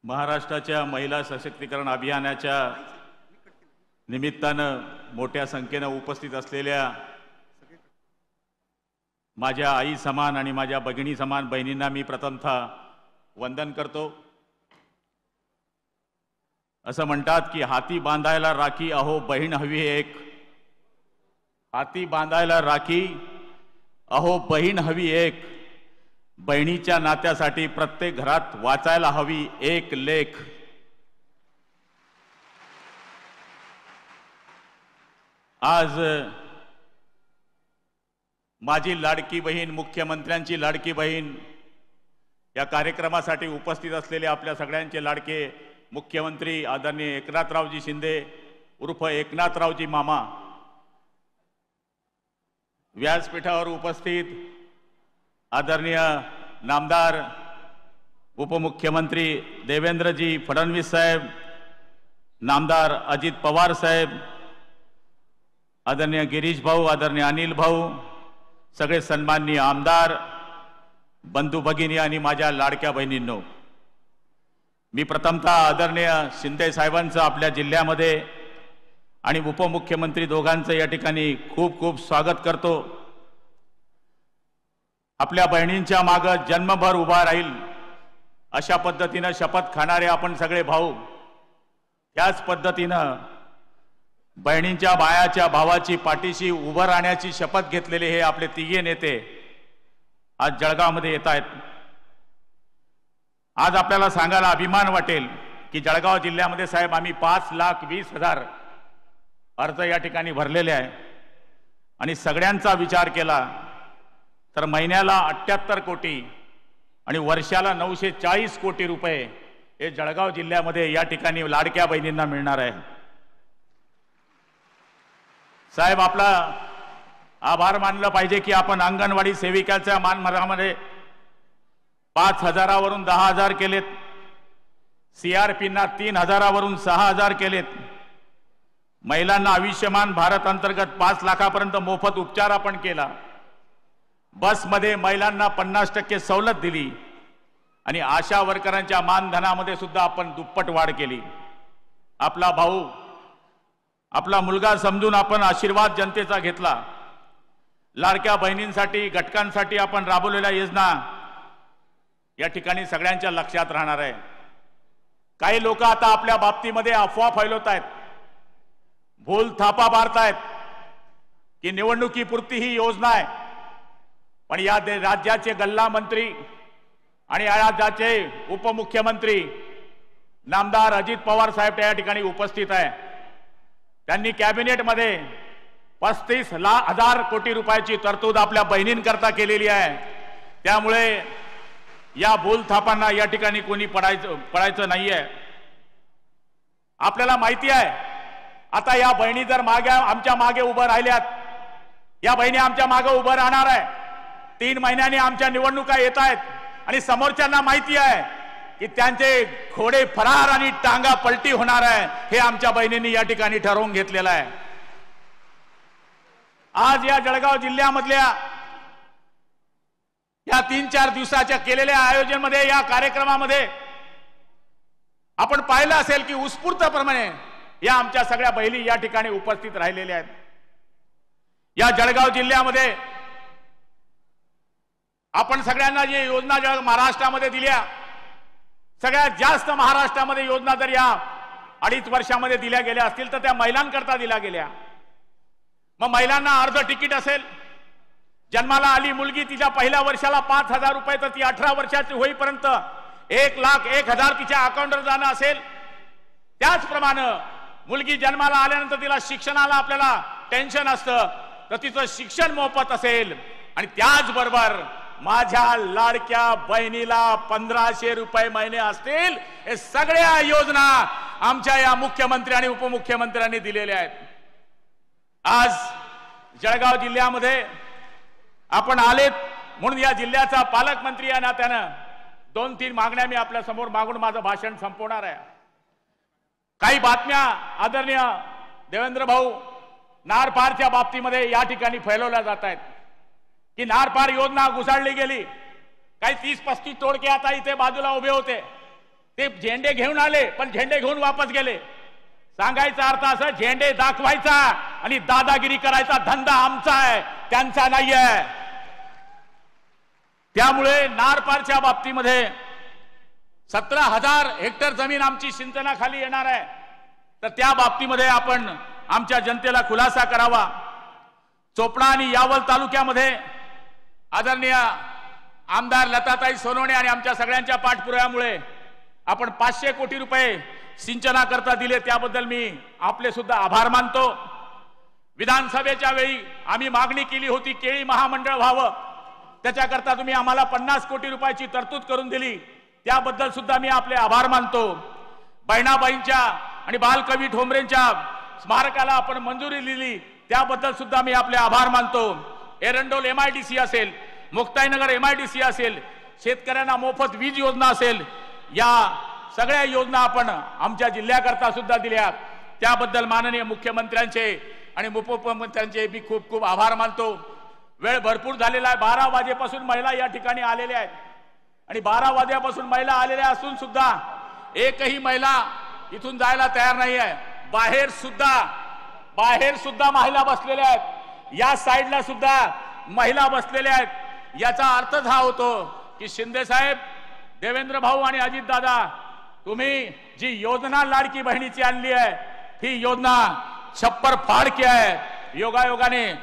महाराष्ट्राच्या महिला सशक्तीकरण अभियानाच्या निमित्तानं मोठ्या संख्येनं उपस्थित असलेल्या माझ्या आई समान आणि माझ्या भगिनी समान बहिणींना मी प्रथमतः वंदन करतो। असं म्हणतात की हाती बांधायला राखी अहो बहीण हवी एक, हाती बांधायला राखी अहो बहीण हवी एक, बहिणीच्या नात्यासाठी प्रत्येक घरात वाचायला हवी एक लेख। आज माझी लाडकी बहीण, मुख्यमंत्र्यांची लाडकी बहीण या कार्यक्रमासाठी उपस्थित असलेले आपल्या सगळ्यांचे लाडके मुख्यमंत्री आदरणीय एकनाथरावजी शिंदे उर्फ एकनाथरावजी मामा, व्यासपीठावर उपस्थित आदरणीय नामदार उपमुख्यमंत्री देवेंद्रजी फडणवीस साहेब, नामदार अजित पवार साहेब, आदरणीय गिरीश भाऊ, आदरणीय अनिल भाऊ, सगळे सन्माननीय आमदार, बंधू भगिनी आणि माझ्या लाडक्या बहिणींनो, मी प्रथमतः आदरणीय शिंदे साहेबांचं आपल्या जिल्ह्यामध्ये आणि उपमुख्यमंत्री दोघांचं या ठिकाणी खूप खूप स्वागत करतो। आपल्या बहिणींच्या मागे जन्मभर उभा राहील अशा पद्धतीनं शपथ खाणारे आपण सगळे भाऊ, त्याच पद्धतीनं बहिणींच्या बायाच्या भावाची पाठीशी उभं राहण्याची शपथ घेतलेले हे आपले तिघे नेते आज जळगावमध्ये येत आहेत। आज आपल्याला सांगायला अभिमान वाटेल की जळगाव जिल्ह्यामध्ये साहेब आम्ही 5,20,000 अर्ज या ठिकाणी भरलेले आहे आणि सगळ्यांचा विचार केला तर महिन्याला 78 कोटी आणि वर्षाला 940 कोटी रुपये हे जळगाव जिल्ह्यामध्ये या ठिकाणी लाडक्या बहिणींना मिळणार आहे। साहेब आपला आभार मानलं पाहिजे की आपण अंगणवाडी सेविकाच्या मानधनामध्ये 5,000 वरून 10,000 केलेत, CRP-ना 3,000 वरून 6,000 केलेत, महिलांना आयुष्यमान भारत अंतर्गत 5 लाखापर्यंत मोफत उपचार आपण केला, बसमध्ये महिलांना 50% सवलत दिली आणि आशा वर्करांच्या मानधनामध्ये सुद्धा आपण दुप्पट वाढ केली। आपला भाऊ, आपला मुलगा समजून आपण आशीर्वाद जनतेचा घेतला। लाडक्या बहिणींसाठी, घटकांसाठी आपण राबवलेल्या योजना या ठिकाणी सगळ्यांच्या लक्षात राहणार आहे। काही लोक आता आपल्या बाबतीमध्ये अफवा फैलवत आहेत, भूल थापा मारतायत की निवडणुकीपुरती ही योजना आहे, पण या राज्याचे गल्ला मंत्री आणि या राज्याचे उपमुख्यमंत्री नामदार अजित पवार साहेब या ठिकाणी उपस्थित आहे। त्यांनी कॅबिनेटमध्ये 35,000 कोटी रुपयाची तरतूद आपल्या बहिणींकरता केलेली आहे। त्यामुळे या भूलथापांना या ठिकाणी कोणी पडायचं नाहीये। आपल्याला माहिती आहे आता या बहिणी जर आमच्या मागे उभं राहिल्यात, या बहिणी आमच्या मागे उभं राहणार आहे। 3 महिन्यांनी आमच्या निवडणुका येत आहेत आणि समोरच्यांना माहिती आहे की त्यांचे घोडे फरार आणि टांगा पलटी होणार आहे, हे आमच्या बहिणींनी या ठिकाणी ठरवून घेतलेलं आहे। आज या जळगाव जिल्ह्यामधल्या या 3-4 दिवसाच्या केलेल्या आयोजनामध्ये, या कार्यक्रमामध्ये आपण पाहिलं असेल की उत्स्फूर्तपणे या आमच्या सगळ्या बहिणी या ठिकाणी उपस्थित राहिलेल्या आहेत। या जळगाव जिल्ह्यामध्ये आपण सगळ्यांना जी योजना महाराष्ट्रामध्ये दिल्या, सगळ्यात जास्त महाराष्ट्रामध्ये योजना जर या 2.5 वर्षामध्ये दिल्या गेल्या असतील तर त्या महिलांकरता दिल्या गेल्या। मग महिलांना अर्ध तिकीट असेल, जन्माला आली मुलगी तिच्या पहिल्या वर्षाला 5,000 रुपये, तर ती 18 वर्षाची होईपर्यंत 1,01,000 तिच्या अकाउंटवर जाणं असेल। त्याचप्रमाणे मुलगी जन्माला आल्यानंतर तिला शिक्षणाला आपल्याला टेन्शन असतं, तर तिचं शिक्षण मोफत असेल। आणि त्याचबरोबर माझ्या लाडक्या बहिणीला 1,500 रुपये महिने असतील। हे सगळ्या योजना आमच्या या मुख्यमंत्री आणि उपमुख्यमंत्र्यांनी दिलेल्या आहेत। आज जळगाव जिल्ह्यामध्ये आपण आलेत म्हणून या जिल्ह्याचा पालकमंत्री या नात्यानं 2-3 मागण्या मी आपल्या समोर मागून माझं भाषण संपवणार आहे। काही बातम्या आदरणीय देवेंद्र भाऊ नारपारच्या बाबतीमध्ये या ठिकाणी फैलवल्या जात आहेत की नारपार योजना घुसाळली गेली, काही 30-35 तोडके आता इथे बाजूला उभे होते, ते झेंडे घेऊन आले पण झेंडे घेऊन वापस गेले. सांगायचा अर्थ असा, झेंडे दाखवायचा आणि दादागिरी करायचा धंदा आमचा आहे, त्यांचा नाही आहे. त्यामुळे नारपारच्या बाबतीमध्ये 17,000 हेक्टर जमीन आमची सिंचनाखाली येणार आहे. तर त्या बाबतीमध्ये आपण आमच्या जनतेला खुलासा करावा. चोपडा आणि यावल तालुक्यामध्ये आदरणीय आमदार लताताई सोनवणे आणि आमच्या सगळ्यांच्या पाठपुराव्यामुळे आपण 500 कोटी रुपये सिंचनाकरता दिले, त्याबद्दल मी आपले सुद्धा आभार मानतो. विधानसभेच्या वेळी आम्ही मागणी केली होती केळी महामंडळ व्हावं, त्याच्याकरता तुम्ही आम्हाला 50 कोटी रुपयाची तरतूद करून दिली, त्याबद्दल सुद्धा मी आपले आभार मानतो. बहिणाबाईंच्या आणि बालकवी ठोंबरेंच्या स्मारकाला आपण मंजुरी दिली, त्याबद्दल सुद्धा मी आपले आभार मानतो. एरंडोल MIDC असेल, मुक्ताईनगर MIDC असेल, शेतकऱ्यांना मोफत वीज योजना असेल, या सगळ्या योजना आपण आमच्या जिल्ह्याकरता सुद्धा दिल्या, त्याबद्दल माननीय मुख्यमंत्र्यांचे आणि उपमुख्यमंत्र्यांचे मी खूप खूप आभार मानतो. वेळ भरपूर झालेला आहे. 12 वाजेपासून महिला या ठिकाणी आलेल्या आहेत आणि 12 वाजेपासून महिला आलेल्या असून सुद्धा एकही महिला इथून जायला तयार नाही आहे. बाहेर सुद्धा महिला बसलेल्या आहेत, या साईडला सुद्धा महिला बसलेल्या आहेत. याचा अर्थच हा होतो की शिंदे साहेब, देवेंद्र भाऊ आणि अजित दादा, तुम्ही जी योजना लाडकी बहिणीची आणली आहे, ही योजना छप्पर फाड़ की आहे. योगायोगाने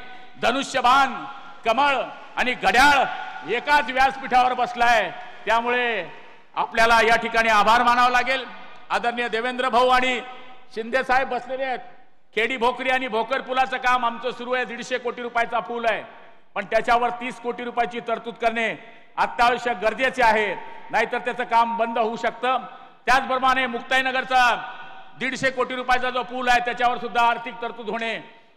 धनुष्यबाण, कमळ आणि घड्याळ एकाच व्यासपीठावर बसलाय. त्यामुळे आपल्याला या ठिकाणी आभार मानावा लागेल. आदरणीय देवेंद्र भाऊ आणि शिंदे साहेब बसलेले आहेत. खेडी भोकरी आणि भोकर पुलाचं काम आमचं सुरू आहे. 150 कोटी रुपयाचा पूल आहे, पण त्याच्यावर 30 कोटी रुपयाची तरतूद करणे अत्यावश्यक गरजेचे आहे, नाहीतर त्याचं काम बंद होऊ शकतं. त्याचप्रमाणे मुक्ताईनगरचा 150 कोटी रुपयाचा जो पूल आहे, त्याच्यावर सुद्धा आर्थिक तरतूद होणे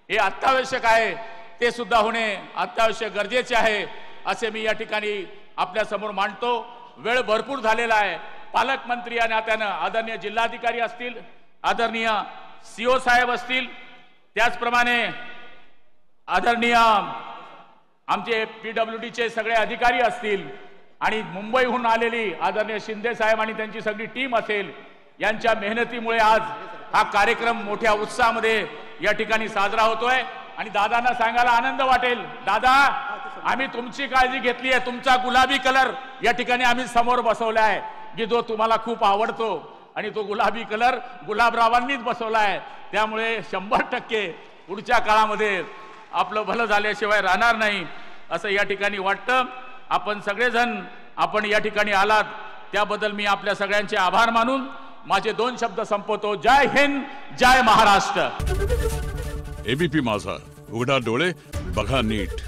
हे अत्यावश्यक आहे, ते सुद्धा होणे अत्यावश्यक गरजेचे आहे, असे मी या ठिकाणी आपल्या समोर मांडतो. वेळ भरपूर झालेला आहे. पालकमंत्री आणि त्यानं आदरणीय जिल्हाधिकारी असतील, आदरणीय CO साहेब असतील, त्याचप्रमाणे आदरणीय आमचे PWDचे सगळे अधिकारी असतील आणि मुंबईहून आलेली आदरणीय शिंदे साहेब आणि त्यांची सगळी टीम असेल, यांच्या मेहनतीमुळे आज हा कार्यक्रम मोठ्या उत्साहामध्ये या ठिकाणी साजरा होतोय. आणि दादांना सांगायला आनंद वाटेल, दादा आम्ही तुमची काळजी घेतली आहे. तुमचा गुलाबी कलर या ठिकाणी आम्ही समोर बसवला आहे, की जो तुम्हाला खूप आवडतो, आणि तो गुलाबी कलर गुलाबरावांनीच बसवला आहे. त्यामुळे 100% पुढच्या काळामध्ये आपलं भलं झाल्याशिवाय राहणार नाही, असं या ठिकाणी वाटतं. आपण सगळेजण आपण या ठिकाणी आलात, त्याबद्दल मी आपल्या सगळ्यांचे आभार मानून माझे 2 शब्द संपवतो. जय हिंद, जय महाराष्ट्र. ABP माझा, उघडा डोळे बघा नीट.